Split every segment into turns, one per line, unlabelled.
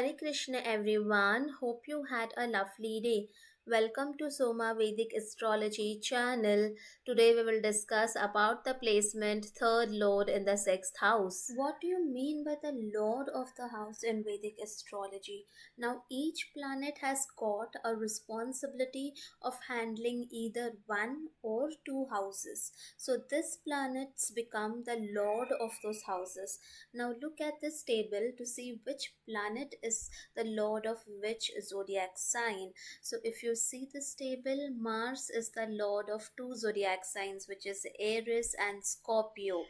Hare Krishna everyone. Hope you had a lovely day. Welcome to Soma Vedic Astrology channel. Today we will discuss about the placement third lord in the sixth house. What do you mean by the lord of the house in Vedic astrology? Now each planet has got a responsibility of handling either one or two houses. So this planets become the lord of those houses. Now look at this table to see which planet is the lord of which zodiac sign. So if you see this table, Mars is the lord of two zodiac signs, which is Aries and Scorpio.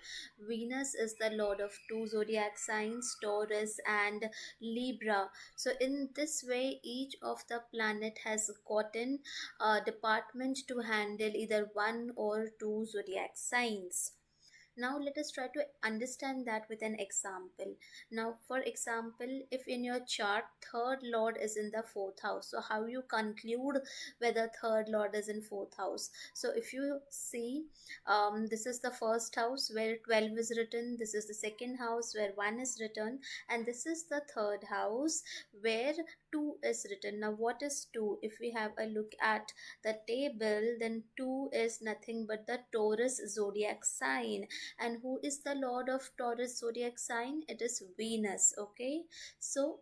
Venus is the lord of two zodiac signs, Taurus and Libra. So in this way, each of the planet has gotten a department to handle either one or two zodiac signs. Now let us try to understand that with an example. Now for example, if in your chart third lord is in the fourth house, so how you conclude whether third lord is in fourth house? So if you see, this is the first house where 12 is written, this is the second house where 1 is written, and this is the third house where 2 is written. Now what is 2? If we have a look at the table, then 2 is nothing but the Taurus zodiac sign. And who is the lord of Taurus zodiac sign? It is Venus. Okay, so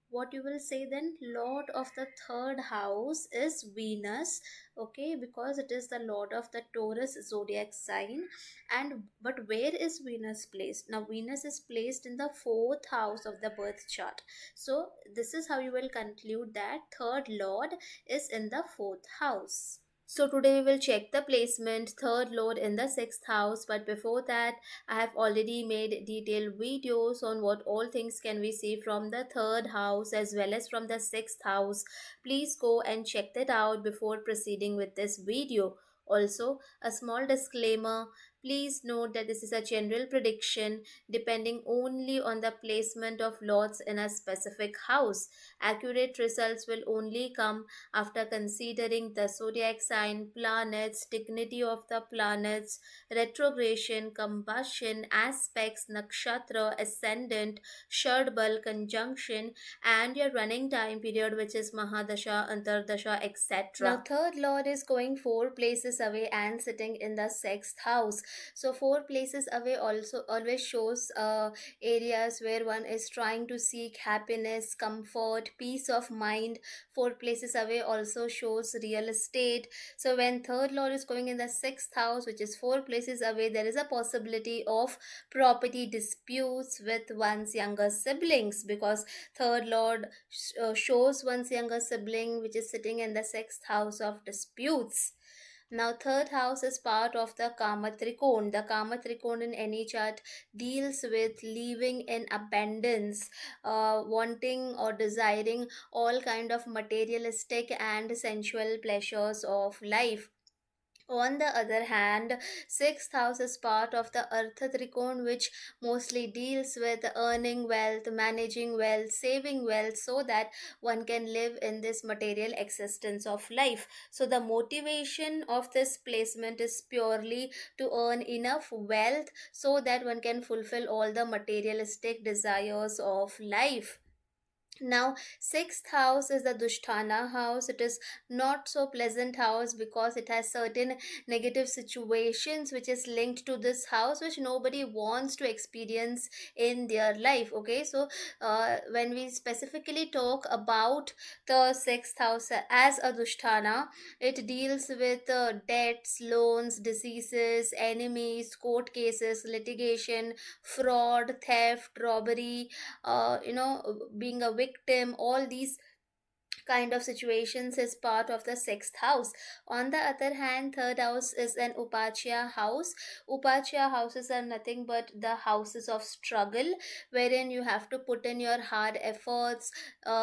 what you will say then, lord of the third house is Venus. Okay, because it is the lord of the Taurus zodiac sign. And but where is Venus placed? Now Venus is placed in the fourth house of the birth chart. So this is how you will conclude that third lord is in the fourth house. So today we will check the placement third lord in the sixth house, but before that I have already made detailed videos on what all things can we see from the third house as well as from the sixth house. Please go and check that out before proceeding with this video. Also, a small disclaimer, please note that this is a general prediction depending only on the placement of lords in a specific house. Accurate results will only come after considering the zodiac sign, planets, dignity of the planets, retrogression, combustion, aspects, nakshatra, ascendant, shardbal, conjunction, and your running time period, which is Mahadasha, Antardasha, etc. Now, third lord is going 4 places away and sitting in the sixth house. So, 4 places away also always shows areas where one is trying to seek happiness, comfort, peace of mind. 4 places away also shows real estate. So when third lord is going in the sixth house, which is 4 places away, there is a possibility of property disputes with one's younger siblings, because third lord shows one's younger sibling, which is sitting in the sixth house of disputes. Now, third house is part of the Kama Trikon. The Kama Trikon in any chart deals with living in abundance, wanting or desiring all kind of materialistic and sensual pleasures of life. On the other hand, sixth house is part of the Artha Trikon, which mostly deals with earning wealth, managing wealth, saving wealth, so that one can live in this material existence of life. So, the motivation of this placement is purely to earn enough wealth so that one can fulfill all the materialistic desires of life. Now, sixth house is the Dusthana house. It is not so pleasant house because it has certain negative situations which is linked to this house, which nobody wants to experience in their life. Okay, so when we specifically talk about the sixth house as a Dusthana, it deals with debts, loans, diseases, enemies, court cases, litigation, fraud, theft, robbery, being a victim. All these kind of situations is part of the sixth house. On the other hand, third house is an Upachya house. Upachya houses are nothing but the houses of struggle, wherein you have to put in your hard efforts,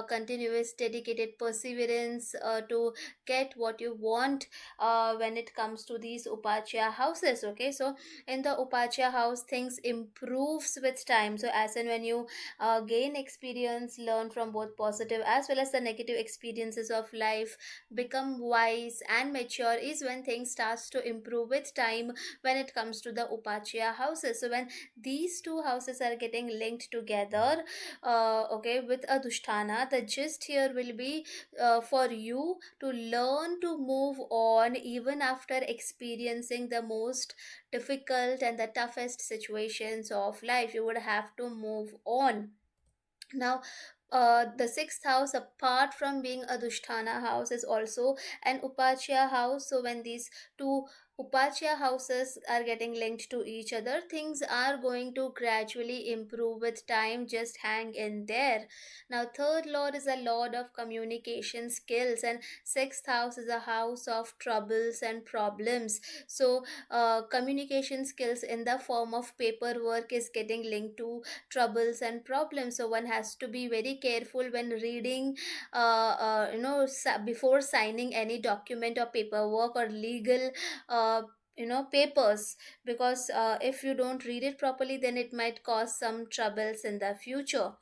continuous dedicated perseverance to get what you want when it comes to these Upachya houses. Okay, so in the Upachya house, things improves with time. So as and when you gain experience, learn from both positive as well as the negative experiences of life, become wise and mature, is when things starts to improve with time when it comes to the upachya houses. So when these two houses are getting linked together, okay, with a dusthana, the gist here will be for you to learn to move on even after experiencing the most difficult and the toughest situations of life. You would have to move on. Now, the sixth house, apart from being a Dushtana house, is also an Upachya house. So, when these two Upachya houses are getting linked to each other, things are going to gradually improve with time. Just hang in there. Now, third lord is a lord of communication skills, and sixth house is a house of troubles and problems. So, communication skills in the form of paperwork is getting linked to troubles and problems. So one has to be very careful when reading, before signing any document or paperwork or legal papers, because if you don't read it properly, then it might cause some troubles in the future.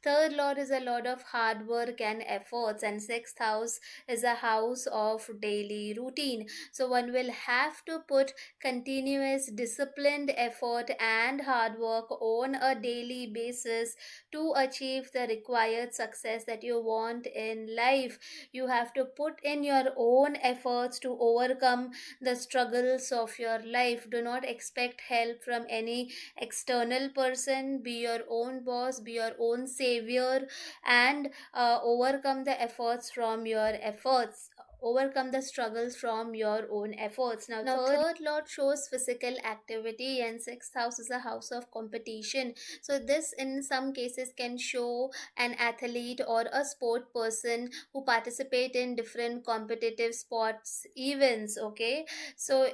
Third lord is a lord of hard work and efforts, and sixth house is a house of daily routine. So one will have to put continuous disciplined effort and hard work on a daily basis to achieve the required success that you want in life. You have to put in your own efforts to overcome the struggles of your life. Do not expect help from any external person. Be your own boss, be your own savior, and overcome the efforts from your efforts, overcome the struggles from your own efforts. Now, third lord shows physical activity, and sixth house is a house of competition. So this in some cases can show an athlete or a sport person who participate in different competitive sports events. Okay, so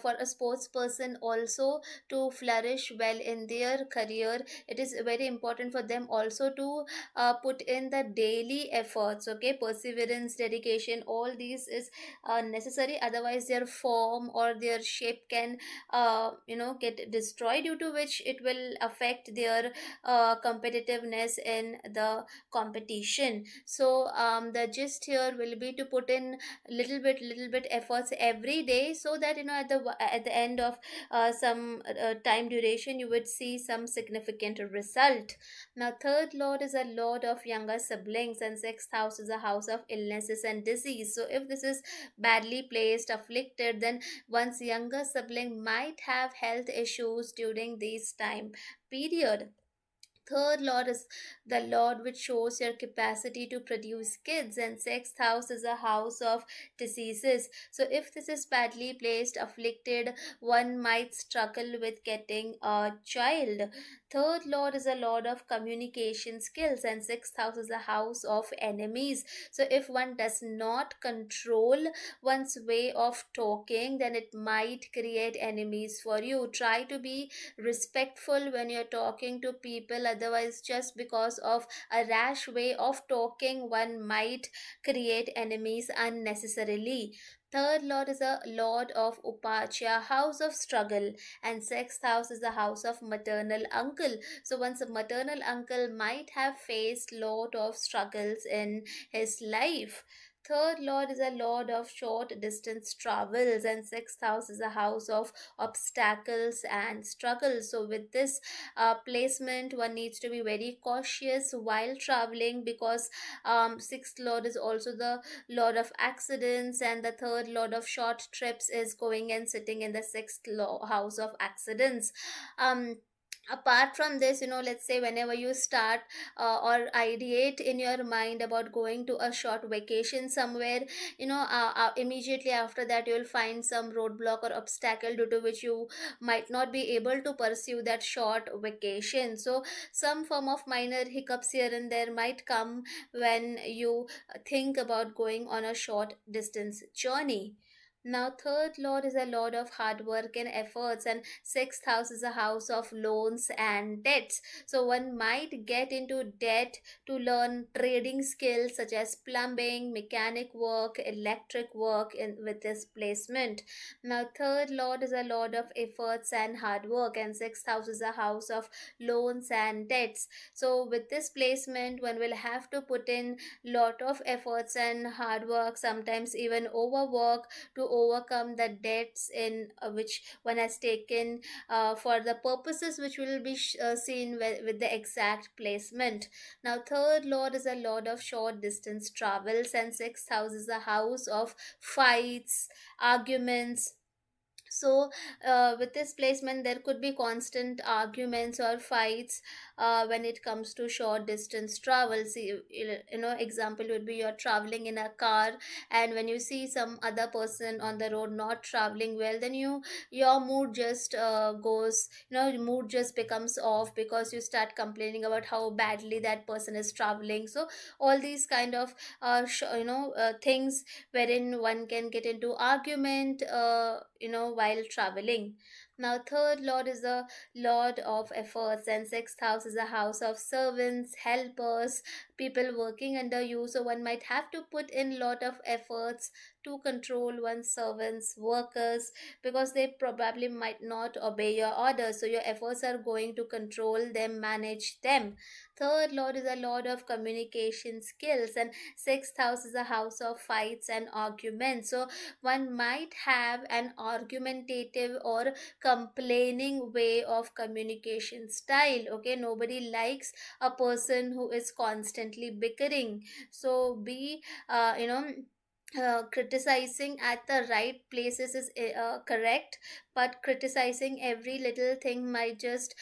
for a sports person also to flourish well in their career, it is very important for them also to put in the daily efforts. Okay, perseverance, dedication, all these is necessary, otherwise their form or their shape can get destroyed, due to which it will affect their competitiveness in the competition. So the gist here will be to put in little bit efforts every day, so that at the end of some time duration, you would see some significant result. Now, third lord is a lord of younger siblings, and sixth house is a house of illnesses and disease. So, if this is badly placed, afflicted, then one's younger sibling might have health issues during this time period. Third lord is the lord which shows your capacity to produce kids, and sixth house is a house of diseases. So, if this is badly placed, afflicted, one might struggle with getting a child. Third lord is a lord of communication skills, and sixth house is a house of enemies. So, if one does not control one's way of talking, then it might create enemies for you. Try to be respectful when you're talking to people, otherwise just because of a rash way of talking, one might create enemies unnecessarily. Third lord is a lord of upachya, house of struggle, and sixth house is the house of maternal uncle. So one's maternal uncle might have faced lot of struggles in his life. Third lord is a lord of short distance travels, and sixth house is a house of obstacles and struggles. So with this placement, one needs to be very cautious while traveling, because sixth lord is also the lord of accidents, and the third lord of short trips is going and sitting in the sixth house of accidents. Apart from this, let's say whenever you start or ideate in your mind about going to a short vacation somewhere, immediately after that you will find some roadblock or obstacle, due to which you might not be able to pursue that short vacation. So some form of minor hiccups here and there might come when you think about going on a short distance journey. Now, third lord is a lord of hard work and efforts, and sixth house is a house of loans and debts. So, one might get into debt to learn trading skills such as plumbing, mechanic work, electric work with this placement. Now, third lord is a lord of efforts and hard work, and sixth house is a house of loans and debts. So, with this placement, one will have to put in lot of efforts and hard work, sometimes even overwork, to overcome the debts in which one has taken for the purposes which will be seen with the exact placement. Now, third lord is a lord of short distance travels, and sixth house is a house of fights, arguments. So with this placement there could be constant arguments or fights when it comes to short distance travel. See, example would be you're traveling in a car, and when you see some other person on the road not traveling well, then your mood just goes, your mood just becomes off because you start complaining about how badly that person is traveling. So all these kind of things wherein one can get into argument while traveling. Now, third lord is the lord of efforts, and sixth house is a house of servants, helpers, people working under you. So one might have to put in lot of efforts to control one's servants, workers, because they probably might not obey your orders. So your efforts are going to control them, manage them. Third lord is a lord of communication skills, and sixth house is a house of fights and arguments. So one might have an argumentative or complaining way of communication style. Okay, nobody likes a person who is constantly bickering. So be criticizing at the right places is correct, but criticizing every little thing might just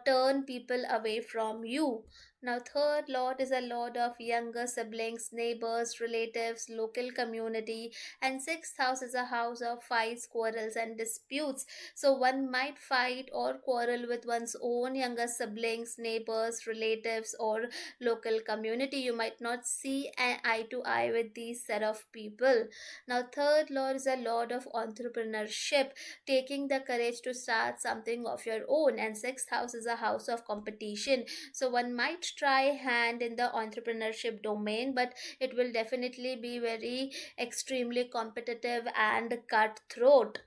turn people away from you. Now, third lord is a lord of younger siblings, neighbors, relatives, local community, and sixth house is a house of fights, quarrels, and disputes. So, one might fight or quarrel with one's own younger siblings, neighbors, relatives, or local community. You might not see an eye to eye with these set of people. Now, third lord is a lord of entrepreneurship, taking the courage to start something of your own, and sixth house is a house of competition. So one might try hand in the entrepreneurship domain, but it will definitely be very extremely competitive and cutthroat.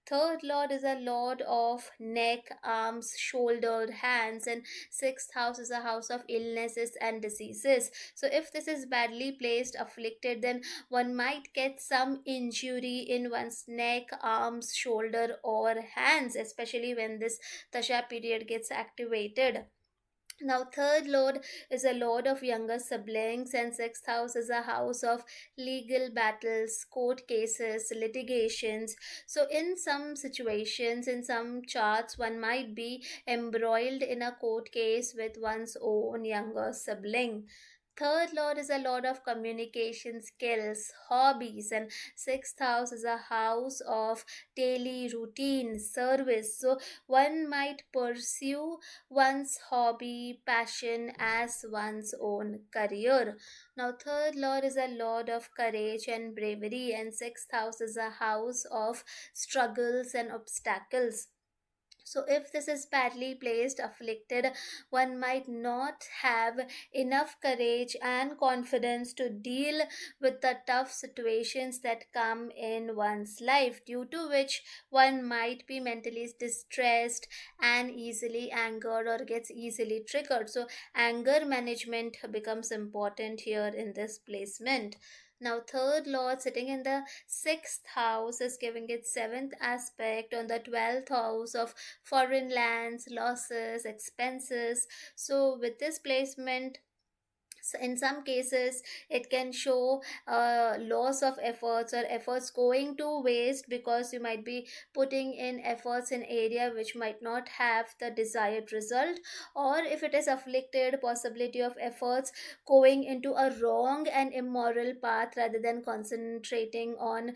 Third lord is a lord of neck, arms, shoulder, hands, and sixth house is a house of illnesses and diseases. So if this is badly placed, afflicted, then one might get some injury in one's neck, arms, shoulder, or hands, especially when this Tasha period gets activated. Now, third lord is a lord of younger siblings, and sixth house is a house of legal battles, court cases, litigations. So, in some situations, in some charts, one might be embroiled in a court case with one's own younger sibling. Third lord is a lord of communication skills, hobbies, and sixth house is a house of daily routine, service. So, one might pursue one's hobby, passion as one's own career. Now, third lord is a lord of courage and bravery, and sixth house is a house of struggles and obstacles. So, if this is badly placed, afflicted, one might not have enough courage and confidence to deal with the tough situations that come in one's life, due to which one might be mentally distressed and easily angered or gets easily triggered. So, anger management becomes important here in this placement. Now, third lord sitting in the sixth house is giving its seventh aspect on the 12th house of foreign lands, losses, expenses. So, with this placement, in some cases it can show loss of efforts or efforts going to waste, because you might be putting in efforts in area which might not have the desired result. Or if it is afflicted, possibility of efforts going into a wrong and immoral path rather than concentrating on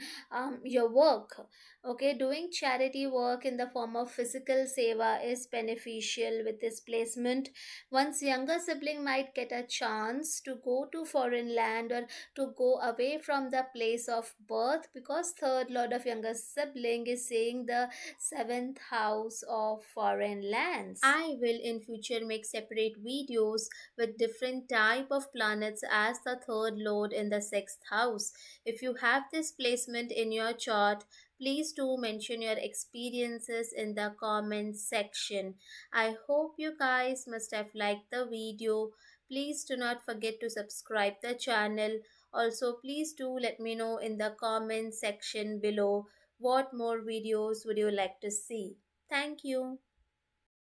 your work. Okay, doing charity work in the form of physical seva is beneficial with this placement. One's younger sibling might get a chance wants to go to foreign land or to go away from the place of birth, because third lord of younger sibling is saying the seventh house of foreign lands. I will in future make separate videos with different type of planets as the third lord in the sixth house. If you have this placement in your chart, please do mention your experiences in the comments section. I hope you guys must have liked the video. Please do not forget to subscribe the channel. Also, please do let me know in the comments section below what more videos would you like to see. Thank you.